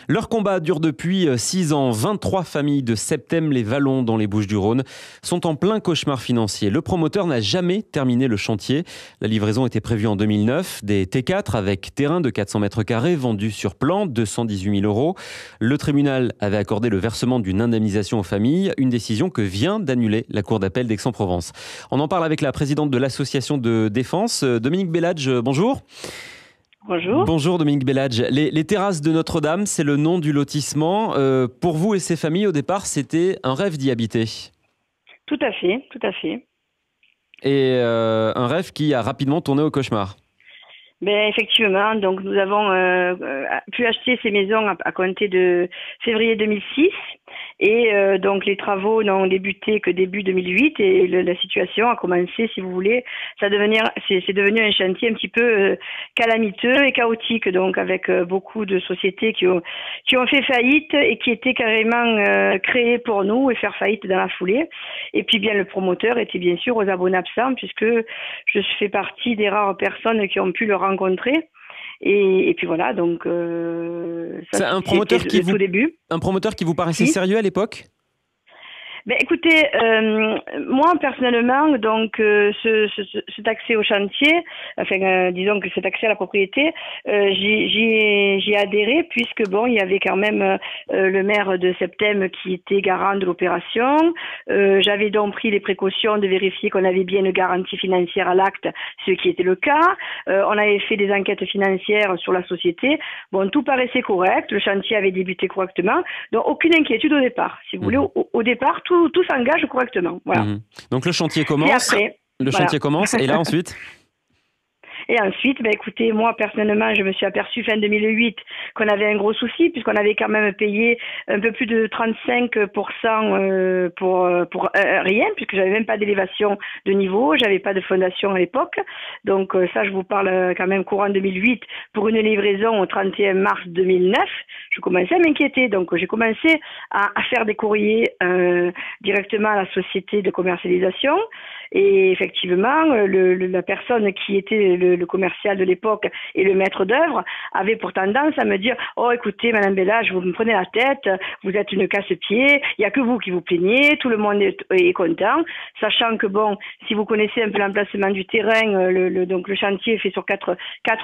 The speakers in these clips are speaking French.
Leur combat dure depuis 6 ans. 23 familles de Septèmes-les-Vallons dans les Bouches-du-Rhône sont en plein cauchemar financier. Le promoteur n'a jamais terminé le chantier. La livraison était prévue en 2009. Des T4 avec terrain de 400 mètres carrés vendus sur plan, 218 000 euros. Le tribunal avait accordé le versement d'une indemnisation aux familles, une décision que vient d'annuler la Cour d'appel d'Aix-en-Provence. On en parle avec la présidente de l'association de défense, Dominique Belladge. Bonjour. Bonjour. Bonjour Dominique Belladge. Les terrasses de Notre-Dame, c'est le nom du lotissement. Pour vous et ces familles, au départ, c'était un rêve d'y habiter. Tout à fait, tout à fait. Et un rêve qui a rapidement tourné au cauchemar. Ben effectivement, donc nous avons pu acheter ces maisons à compter de février 2006 et donc les travaux n'ont débuté que début 2008 et la situation a commencé, si vous voulez, c'est devenu un chantier un petit peu calamiteux et chaotique, donc avec beaucoup de sociétés qui ont fait faillite et qui étaient carrément créées pour nous et faire faillite dans la foulée. Et puis bien le promoteur était bien sûr aux abonnés absents puisque je fais partie des rares personnes qui ont pu le rencontrer. Et puis voilà, donc ça, c'est un promoteur tout début. Un promoteur qui vous paraissait sérieux à l'époque ? Ben écoutez, moi personnellement, donc cet accès au chantier, enfin disons que cet accès à la propriété, j'y ai adhéré puisque bon, il y avait quand même le maire de Septèmes qui était garant de l'opération. J'avais donc pris les précautions de vérifier qu'on avait bien une garantie financière à l'acte, ce qui était le cas. On avait fait des enquêtes financières sur la société. Bon, tout paraissait correct, le chantier avait débuté correctement, donc aucune inquiétude au départ. Si vous voulez, au départ, tout s'engage correctement. Voilà. Donc le chantier commence. Et après, chantier commence. Et là ensuite Et ensuite, ben écoutez, moi personnellement, je me suis aperçue fin 2008 qu'on avait un gros souci puisqu'on avait quand même payé un peu plus de 35% pour rien, puisque j'avais même pas d'élévation de niveau, j'avais pas de fondation à l'époque. Donc ça, je vous parle quand même courant 2008 pour une livraison au 31 mars 2009. Je commençais à m'inquiéter, donc j'ai commencé à faire des courriers directement à la société de commercialisation. Et effectivement, la personne qui était le commercial de l'époque et le maître d'œuvre avait pour tendance à me dire « Oh, écoutez, Madame Belladge, vous me prenez la tête, vous êtes une casse-pied, il n'y a que vous qui vous plaignez, tout le monde est content. » Sachant que, bon, si vous connaissez un peu l'emplacement du terrain, donc le chantier est fait sur quatre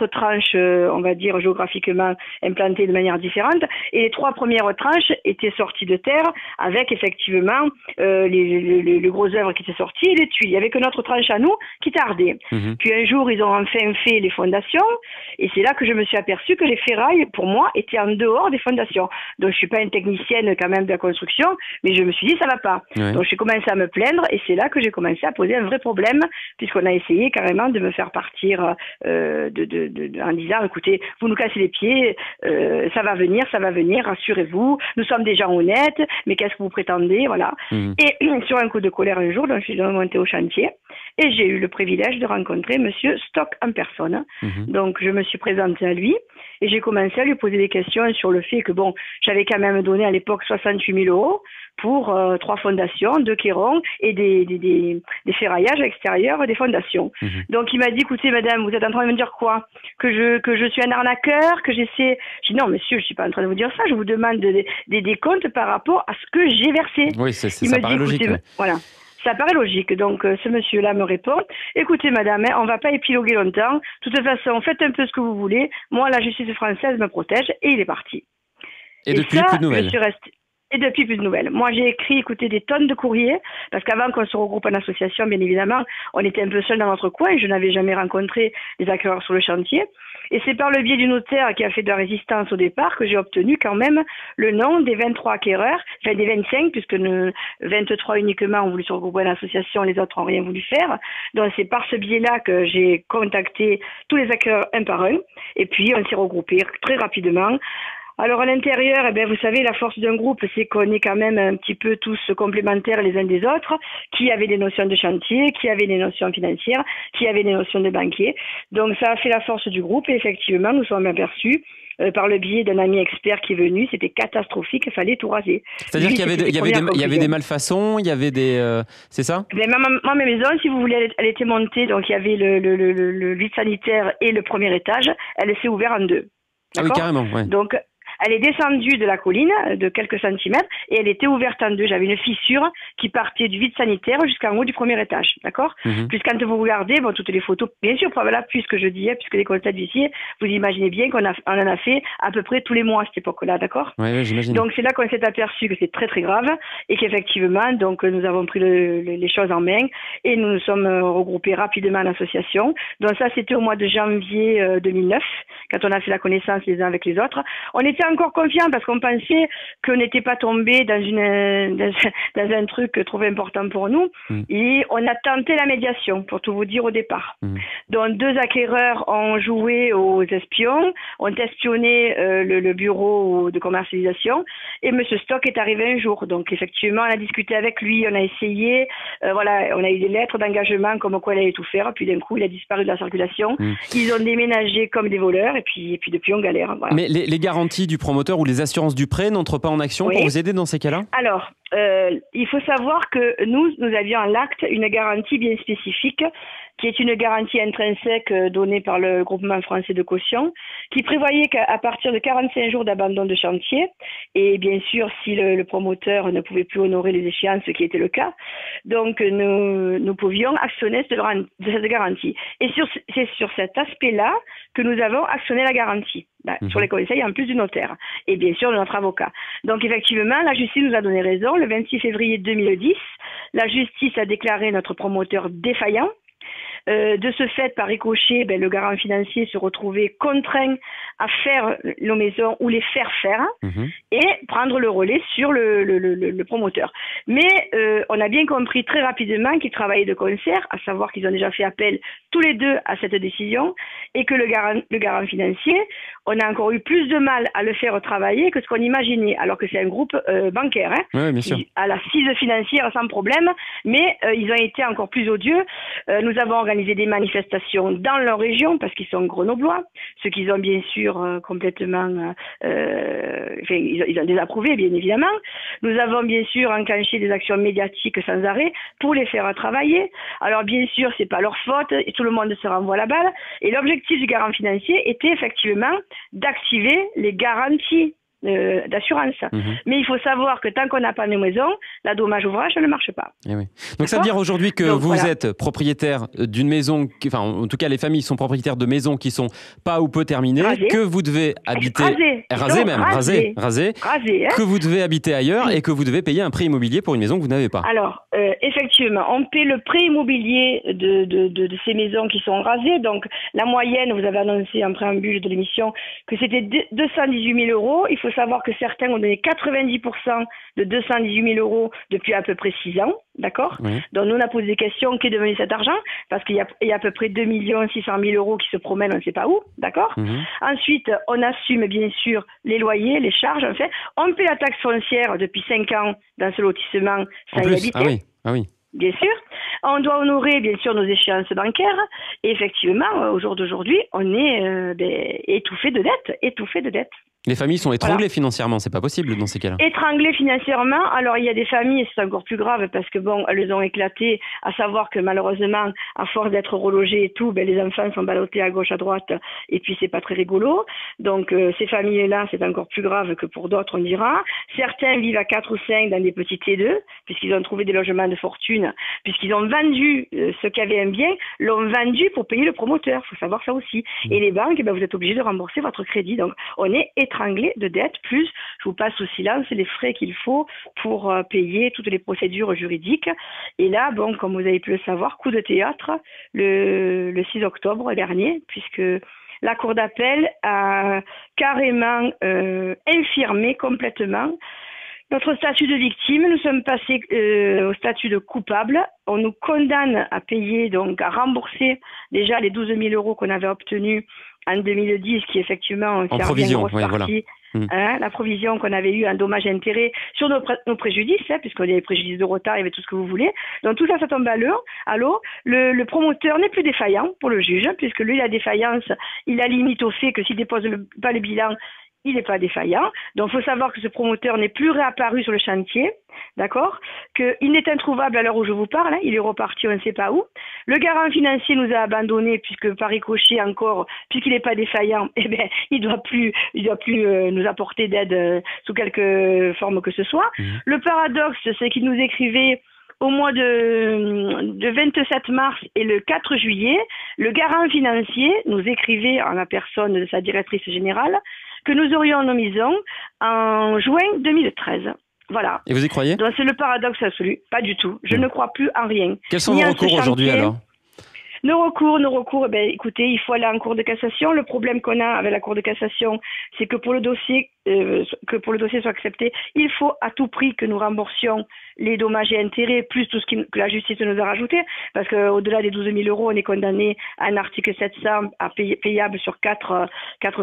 tranches, on va dire, géographiquement implantées de manière différente. Et les 3 premières tranches étaient sorties de terre avec, effectivement, les grosses œuvres qui étaient sorties et les tuiles. Il n'y avait que notre tranche à nous qui tardait. Puis un jour, ils ont enfin fait les fondations et c'est là que je me suis aperçue que les ferrailles, pour moi, étaient en dehors des fondations. Donc, je suis pas une technicienne quand même de la construction, mais je me suis dit, ça va pas. Ouais. Donc, j'ai commencé à me plaindre et c'est là que j'ai commencé à poser un vrai problème puisqu'on a essayé carrément de me faire partir en disant, écoutez, vous nous cassez les pieds, ça va venir, rassurez-vous, nous sommes des gens honnêtes, mais qu'est-ce que vous prétendez, voilà. Et sur un coup de colère un jour, donc, je suis remontée au chantier et j'ai eu le privilège de rencontrer Monsieur Stock en personne. Donc je me suis présentée à lui et j'ai commencé à lui poser des questions sur le fait que bon, j'avais quand même donné à l'époque 68 000 euros pour 3 fondations, 2 quairons et des ferraillages extérieurs des fondations. Donc il m'a dit, écoutez madame, vous êtes en train de me dire quoi? Que je suis un arnaqueur, que j'essaie... J'ai dit non monsieur, je suis pas en train de vous dire ça, je vous demande des décomptes par rapport à ce que j'ai versé. Oui, ça paraît logique. Voilà. Ça paraît logique. Donc, ce monsieur-là me répond, écoutez, madame, on va pas épiloguer longtemps. De toute façon, faites un peu ce que vous voulez. Moi, la justice française me protège. Et il est parti. Et depuis, plus de nouvelles. Et depuis, plus de nouvelles. Moi, j'ai écrit, écoutez, des tonnes de courriers, parce qu'avant qu'on se regroupe en association, bien évidemment, on était un peu seul dans notre coin et je n'avais jamais rencontré des acquéreurs sur le chantier. Et c'est par le biais du notaire qui a fait de la résistance au départ que j'ai obtenu quand même le nom des 23 acquéreurs, enfin des 25, puisque 23 uniquement ont voulu se regrouper en association, les autres n'ont rien voulu faire. Donc c'est par ce biais-là que j'ai contacté tous les acquéreurs un par un, et puis on s'est regroupés très rapidement. Alors à l'intérieur, eh bien, vous savez, la force d'un groupe, c'est qu'on est quand même un petit peu tous complémentaires les uns des autres, qui avaient des notions de chantier, qui avaient des notions financières, qui avaient des notions de banquier. Donc ça a fait la force du groupe et effectivement, nous sommes aperçus par le biais d'un ami expert qui est venu, c'était catastrophique, il fallait tout raser. C'est-à-dire qu'il y avait des malfaçons, il y avait des... c'est ça? Ma maison, si vous voulez, elle était montée, donc il y avait le vide sanitaire et le premier étage, elle s'est ouverte en 2. Ah oui, carrément, ouais. Donc, Elle est descendue de la colline de quelques centimètres et elle était ouverte en deux. J'avais une fissure qui partait du vide sanitaire jusqu'en haut du premier étage, d'accord? Puis quand vous regardez, bon, toutes les photos, bien sûr, preuve à l'appui, ce que je disais, puisque les constats d'huissier, vous imaginez bien qu'on en a fait à peu près tous les mois à cette époque-là, d'accord? Oui, j'imagine. Donc c'est là qu'on s'est aperçu que c'est très très grave et qu'effectivement, donc nous avons pris les choses en main et nous nous sommes regroupés rapidement en association. Donc ça, c'était au mois de janvier 2009, quand on a fait la connaissance les uns avec les autres. On était encore confiants parce qu'on pensait qu'on n'était pas tombé dans un truc trop important pour nous. Et on a tenté la médiation, pour tout vous dire au départ. Donc 2 acquéreurs ont joué aux espions, ont espionné le bureau de commercialisation et M. Stock est arrivé un jour. Donc effectivement, on a discuté avec lui, on a essayé, voilà, on a eu des lettres d'engagement comme quoi il allait tout faire, puis d'un coup il a disparu de la circulation. Ils ont déménagé comme des voleurs et puis depuis on galère. Voilà. Mais les garanties du promoteur ou les assurances du prêt n'entrent pas en action pour vous aider dans ces cas-là? Alors, il faut savoir que nous avions à l'acte une garantie bien spécifique qui est une garantie intrinsèque donnée par le groupement français de caution, qui prévoyait qu'à partir de 45 jours d'abandon de chantier, et bien sûr si le promoteur ne pouvait plus honorer les échéances, ce qui était le cas, donc nous pouvions actionner cette garantie. Et c'est sur cet aspect-là que nous avons actionné la garantie, sur les conseils en plus du notaire, et bien sûr de notre avocat. Donc effectivement, la justice nous a donné raison. Le 26 février 2010, la justice a déclaré notre promoteur défaillant. De ce fait, par ricochet, le garant financier se retrouvait contraint à faire nos maisons ou les faire faire et prendre le relais sur le promoteur. Mais on a bien compris très rapidement qu'ils travaillaient de concert, à savoir qu'ils ont déjà fait appel tous les deux à cette décision et que le garant financier, on a encore eu plus de mal à le faire travailler que ce qu'on imaginait, alors que c'est un groupe bancaire, oui, bien sûr. À l'assise financière sans problème, mais ils ont été encore plus odieux. Nous avons organisé des manifestations dans leur région parce qu'ils sont grenoblois, ce qu'ils ont bien sûr complètement, ils ont désapprouvé bien évidemment. Nous avons bien sûr enclenché des actions médiatiques sans arrêt pour les faire travailler. Alors bien sûr, c'est pas leur faute et tout le monde se renvoie la balle. Et l'objectif du garant financier était effectivement d'activer les garanties d'assurance. Mais il faut savoir que tant qu'on n'a pas de maison, la dommage ouvrage ne marche pas. Et oui. Donc ça veut dire aujourd'hui que vous êtes propriétaire d'une maison, enfin en tout cas les familles sont propriétaires de maisons qui sont pas ou peu terminées, que vous devez habiter rasées, que vous devez habiter ailleurs et que vous devez payer un prêt immobilier pour une maison que vous n'avez pas. Alors effectivement, on paie le prêt immobilier de ces maisons qui sont rasées. Donc la moyenne, vous avez annoncé en préambule de l'émission que c'était 218 000 €. Il faut savoir que certains ont donné 90% de 218 000 € depuis à peu près 6 ans, d'accord? Donc nous on a posé des questions, qu'est devenu cet argent? Parce qu'il y a à peu près 2 600 000 € qui se promènent, on ne sait pas où, d'accord? Ensuite, on assume bien sûr les loyers, les charges, en fait. On paie la taxe foncière depuis 5 ans dans ce lotissement sans y habiter. Ah oui. Bien sûr. On doit honorer, bien sûr, nos échéances bancaires. Et effectivement, au jour d'aujourd'hui, on est étouffé de dettes. Les familles sont étranglées financièrement, c'est pas possible dans ces cas-là. Étranglées financièrement, alors il y a des familles, c'est encore plus grave parce que bon, elles ont éclaté, à savoir que malheureusement, à force d'être relogées et tout, les enfants sont ballottés à gauche, à droite, et puis c'est pas très rigolo. Donc ces familles-là, c'est encore plus grave que pour d'autres, on dira. Certains vivent à 4 ou 5 dans des petits T2, puisqu'ils ont trouvé des logements de fortune, puisqu'ils ont vendu ce qu'avait un bien, l'ont vendu pour payer le promoteur, faut savoir ça aussi. Et les banques, vous êtes obligés de rembourser votre crédit. Donc on est étranglé de dettes, plus je vous passe au silence les frais qu'il faut pour payer toutes les procédures juridiques. Et là, bon, comme vous avez pu le savoir, coup de théâtre le 6 octobre dernier, puisque la Cour d'appel a carrément infirmé complètement notre statut de victime. Nous sommes passés au statut de coupable. On nous condamne à payer, donc à rembourser déjà les 12 000 € qu'on avait obtenus en 2010, qui effectivement en provision, grosse partie, la provision qu'on avait eue en dommages-intérêts sur nos préjudices, puisqu'on avait des préjudices de retard, il y avait tout ce que vous voulez. Donc tout ça, ça tombe à l'eau. Le promoteur n'est plus défaillant pour le juge, puisque lui, la défaillance, il a limite au fait que s'il dépose pas le bilan, il n'est pas défaillant. Donc, il faut savoir que ce promoteur n'est plus réapparu sur le chantier d'accord, qu'il n'est introuvable à l'heure où je vous parle, hein, il est reparti on ne sait pas où. Le garant financier nous a abandonnés puisque par ricochet encore, puisqu'il n'est pas défaillant, eh bien, il doit plus nous apporter d'aide sous quelque forme que ce soit. Le paradoxe, c'est qu'il nous écrivait au mois de 27 mars et le 4 juillet, le garant financier nous écrivait en la personne de sa directrice générale que nous aurions nos maisons en juin 2013. Voilà. Et vous y croyez? Donc c'est le paradoxe absolu. Pas du tout. Je ne crois plus en rien. Quels sont vos recours aujourd'hui alors? Nos recours, ben, écoutez, il faut aller en cour de cassation. Le problème qu'on a avec la cour de cassation, c'est que pour le dossier soit accepté, il faut à tout prix que nous remboursions les dommages et intérêts, plus tout ce que la justice nous a rajouté, parce qu'au-delà des 12 000 euros, on est condamné à un article 700 payable sur quatre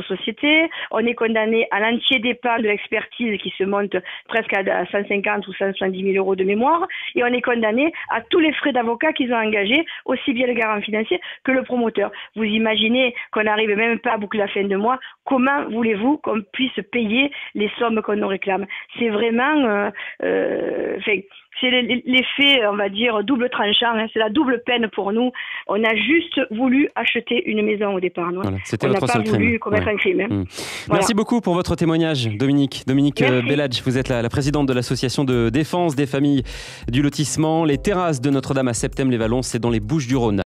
sociétés. On est condamné à l'entier départ de l'expertise qui se monte presque à 150 ou 170 000 euros de mémoire, et on est condamné à tous les frais d'avocat qu'ils ont engagés, aussi bien le garant financier que le promoteur. Vous imaginez qu'on n'arrive même pas à boucler la fin de mois. Comment voulez-vous qu'on puisse payer les sommes qu'on nous réclame? C'est vraiment, c'est l'effet, on va dire, double tranchant. Hein. C'est la double peine pour nous. On a juste voulu acheter une maison au départ. Voilà. C'était on n'a votre pas seul voulu crime. commettre un crime. Hein. Voilà. Merci beaucoup pour votre témoignage, Dominique. Dominique Belladj, vous êtes la présidente de l'association de défense des familles du lotissement. Les terrasses de Notre-Dame à Septem-les-Vallons, c'est dans les Bouches-du-Rhône.